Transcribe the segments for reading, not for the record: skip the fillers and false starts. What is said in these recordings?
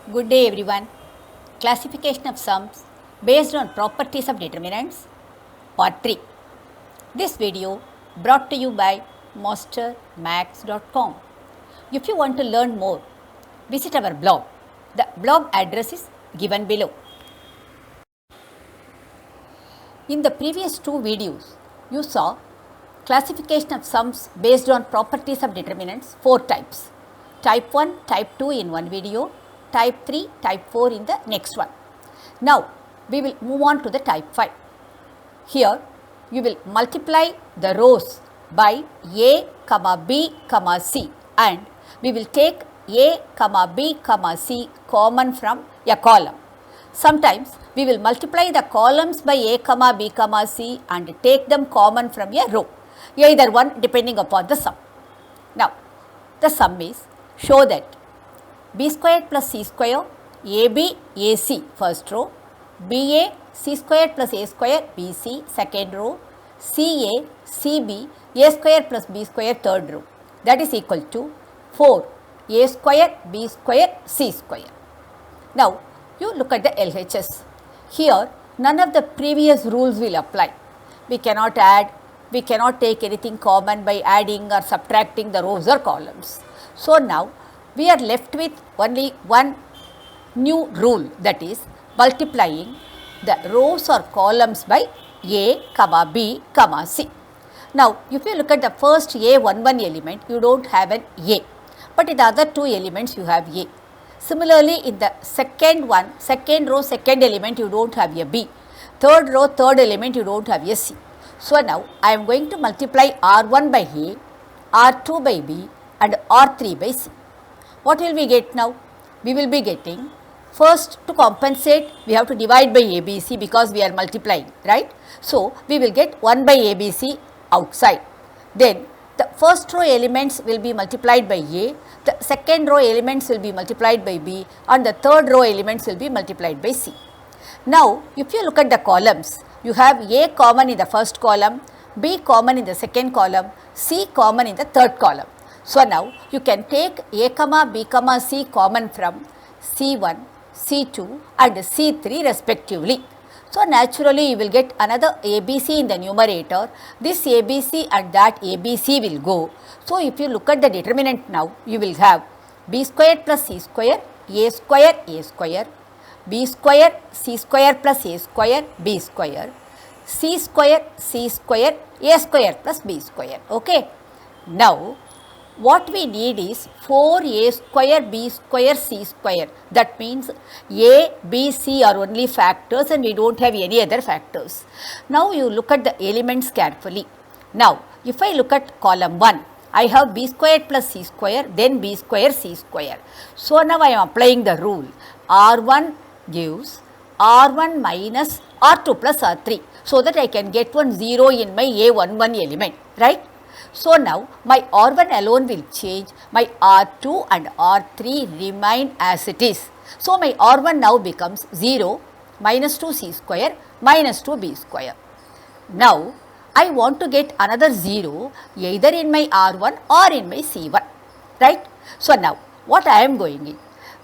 Good day everyone. Classification of sums based on properties of determinants, part 3. This video brought to you by mastermax.com. If you want to learn more, visit our blog. The blog address is given below. In the previous two videos, you saw classification of sums based on properties of determinants, 4 types. Type 1, type 2 in one video, type 3, type 4 in the next one. Now, we will move on to the type 5. Here, you will multiply the rows by A, B, C and we will take A, B, C common from a column. Sometimes, we will multiply the columns by A, B, C and take them common from a row, either one depending upon the sum. Now, the sum is, show that b squared plus c square ab ac first row, ba c squared plus a square bc second row, ca cb a square plus b square third row, that is equal to 4 a square b square c square. Now, you look at the LHS. Here, none of the previous rules will apply. We cannot add, we cannot take anything common by adding or subtracting the rows or columns. So, now we are left with only one new rule, that is multiplying the rows or columns by A, B, C. Now, if you look at the first A11 element, you do not have an A, but in the other two elements you have A. Similarly, in the second one, second row, second element, you do not have a B. Third row, third element, you do not have a C. So, now I am going to multiply R1 by A, R2 by B and R3 by C. What will we get now? We will be getting, first to compensate, we have to divide by ABC because we are multiplying, right? So, we will get 1 by ABC outside. Then, the first row elements will be multiplied by A, the second row elements will be multiplied by B and the third row elements will be multiplied by C. Now, if you look at the columns, you have A common in the first column, B common in the second column, C common in the third column. So, now you can take A, B, C common from C1, C2 and C3 respectively. So, naturally you will get another ABC in the numerator, this ABC and that ABC will go. So, if you look at the determinant now, you will have B square plus C square, A square, B square, C square plus A square, B square, C square, C square, A square plus B square. Okay. Now, what we need is 4a square b square c square. That means a, b, c are only factors and we do not have any other factors. Now, you look at the elements carefully. Now, if I look at column 1, I have b squared plus c square, then b square c square. So, now I am applying the rule. R1 gives R1 minus R2 plus R3. So, that I can get one 0 in my A11 element, right? So, now my R1 alone will change, my R2 and R3 remain as it is. So, my R1 now becomes 0 minus 2c square minus 2b square. Now, I want to get another 0 either in my R1 or in my C1, right. So, now what I am going in?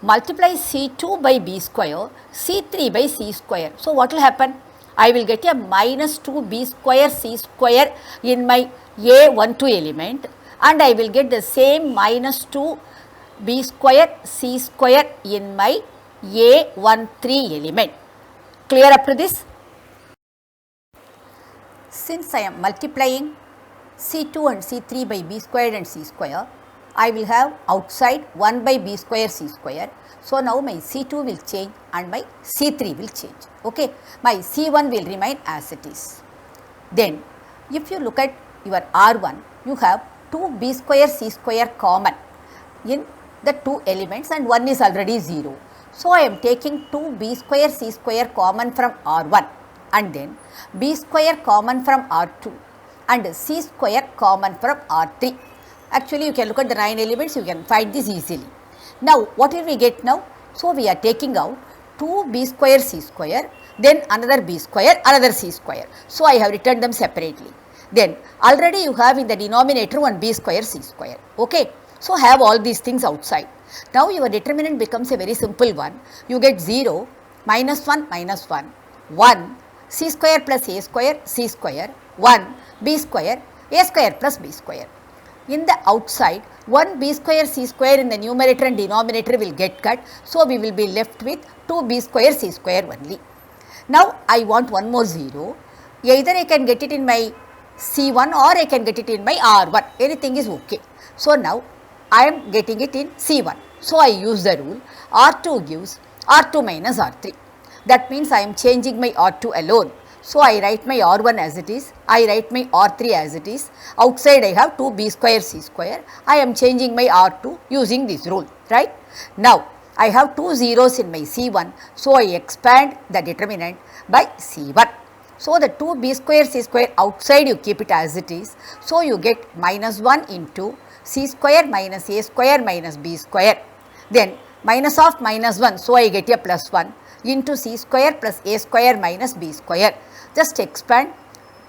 Multiply C2 by b square, C3 by c square. So, what will happen? I will get a minus 2b square c square in my A12 element and I will get the same minus 2b square c square in my A13 element. Clear up to this? Since I am multiplying C2 and C3 by b square and c square, I will have outside 1 by b square c square. So, now my C2 will change and my C3 will change. Okay. My C1 will remain as it is. Then, if you look at your R1, you have 2b square c square common in the two elements and one is already 0. So, I am taking 2b square c square common from R1 and then b square common from R2 and c square common from R3. Actually, you can look at the 9 elements, you can find this easily. Now, what will we get now? So, we are taking out 2b square c square, then another b square, another c square. So, I have written them separately. Then, already you have in the denominator one b square c square. Okay. So, have all these things outside. Now your determinant becomes a very simple one. You get 0, minus 1, 1, c square plus a square, c square, 1, b square, a square plus b square. In the outside, 1 b square c square in the numerator and denominator will get cut. So, we will be left with 2 b square c square only. Now, I want one more 0. Either I can get it in my C1 or I can get it in my R1. Anything is okay. So, now I am getting it in C1. So, I use the rule R2 gives R2 minus R3. That means I am changing my R2 alone. So, I write my R1 as it is, I write my R3 as it is, outside I have 2b square c square, I am changing my R2 using this rule, right. Now, I have 2 zeros in my C1, so I expand the determinant by C1. So, the 2b square c square outside you keep it as it is, so you get minus 1 into c square minus a square minus b square, then minus of minus 1, so I get a plus 1 into c square plus a square minus b square. Just expand,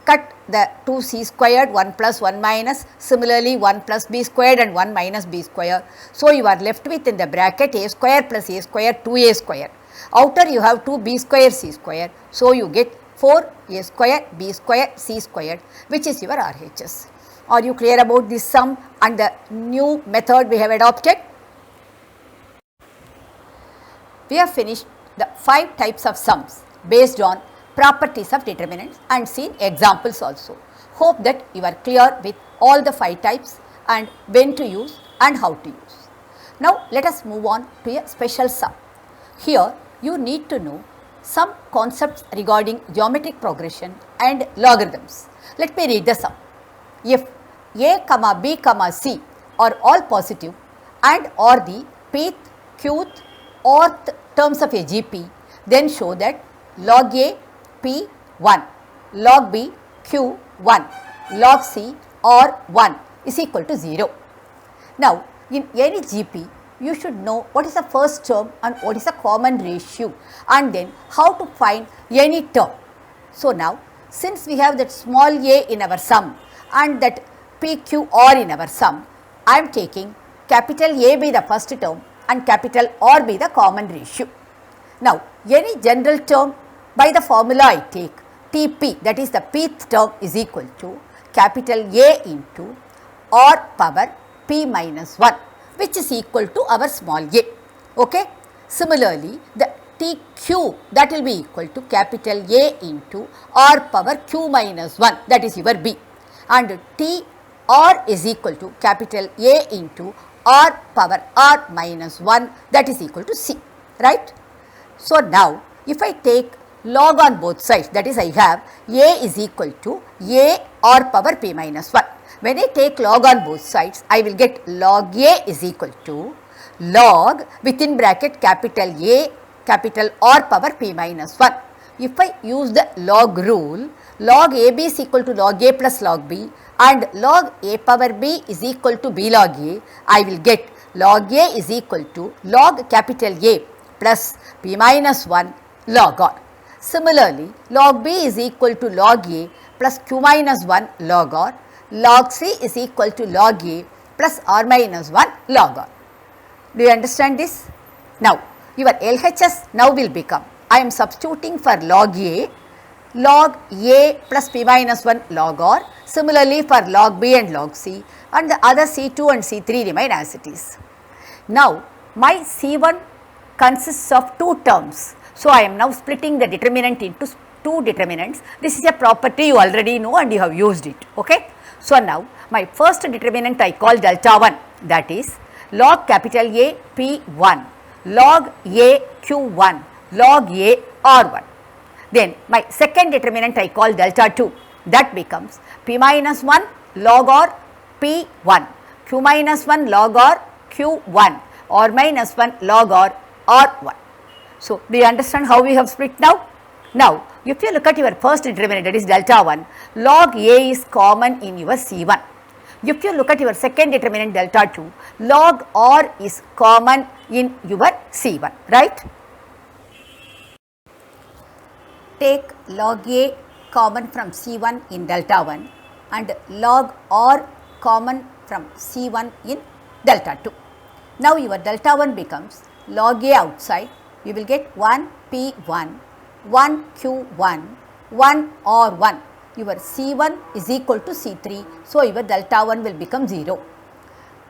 cut the 2c squared, 1 plus 1 minus, similarly 1 plus b squared and 1 minus b square. So, you are left with in the bracket a square plus a square 2a square. Outer you have 2b square c square. So, you get 4a square b square c squared, which is your RHS. Are you clear about this sum and the new method we have adopted? We have finished the 5 types of sums based on properties of determinants and seen examples also. Hope that you are clear with all the 5 types and when to use and how to use. Now, let us move on to a special sum. Here, you need to know some concepts regarding geometric progression and logarithms. Let me read the sum. If a, b, c are all positive and are the pth, qth, orth terms of a GP, then show that log a P 1, log B Q 1, log C or 1 is equal to 0. Now, in any GP, you should know what is the first term and what is the common ratio and then how to find any term. So, now since we have that small a in our sum and that P, Q, R in our sum, I am taking capital A be the first term and capital R be the common ratio. Now, any general term by the formula I take Tp, that is the pth term, is equal to capital A into R power P minus 1, which is equal to our small a. Okay. Similarly, the Tq, that will be equal to capital A into R power Q minus 1, that is your B, and Tr is equal to capital A into R power R minus 1, that is equal to C, right. So, now if I take log on both sides, that is I have a is equal to a R power p minus 1. When I take log on both sides, I will get log a is equal to log within bracket capital A capital R power p minus 1. If I use the log rule, log ab is equal to log a plus log b and log a power b is equal to b log a, I will get log a is equal to log capital A plus p minus 1 log R. Similarly, log b is equal to log a plus q minus 1 log R, log c is equal to log a plus r minus 1 log R. Do you understand this? Now, your LHS now will become, I am substituting for log a plus p minus 1 log R, similarly for log b and log c, and the other C2 and C3 remain as it is. Now, my C1 consists of 2 terms. So, I am now splitting the determinant into 2 determinants. This is a property you already know and you have used it. Okay. So, now my first determinant I call delta 1, that is log capital A P1, log A Q1, log A R1. Then my second determinant I call delta 2, that becomes P minus 1 log R P1, Q minus 1 log R Q1, R minus 1 log R R1. So, do you understand how we have split now? Now, if you look at your first determinant, that is delta 1, log A is common in your C1. If you look at your second determinant delta 2, log R is common in your C1, right? Take log A common from C1 in delta 1 and log R common from C1 in delta 2. Now your delta 1 becomes log A outside, you will get 1 P1, 1 Q1, 1 R1. Your C1 is equal to C3, so your delta 1 will become 0.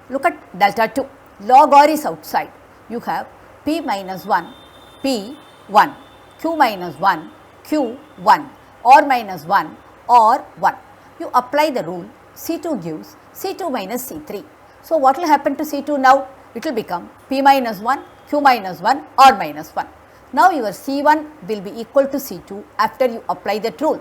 Look at delta 2, log R is outside, you have P minus 1, P1, Q minus 1, Q1, R minus 1, R1. You apply the rule, C2 gives C2 minus C3. So what will happen to C2 now? It will become P minus 1, Q minus 1, R minus 1. Now your C1 will be equal to C2 after you apply that rule.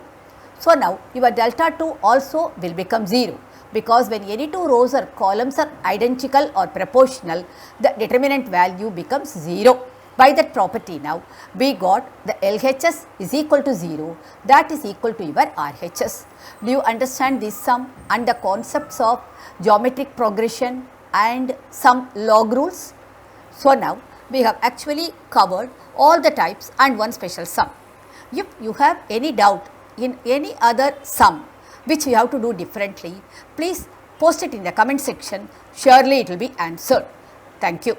So now your delta 2 also will become 0, because when any two rows or columns are identical or proportional, the determinant value becomes 0. By that property now, we got the LHS is equal to 0, that is equal to your RHS. Do you understand this sum and the concepts of geometric progression and some log rules? So now we have actually covered all the types and one special sum. If you have any doubt in any other sum which you have to do differently, please post it in the comment section. Surely it will be answered. Thank you.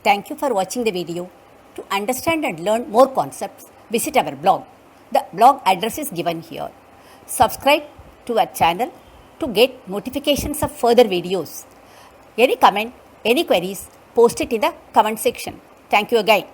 Thank you for watching the video. To understand and learn more concepts, visit our blog. The blog address is given here. Subscribe to our channel to get notifications of further videos. Any comment, any queries, post it in the comment section. Thank you again.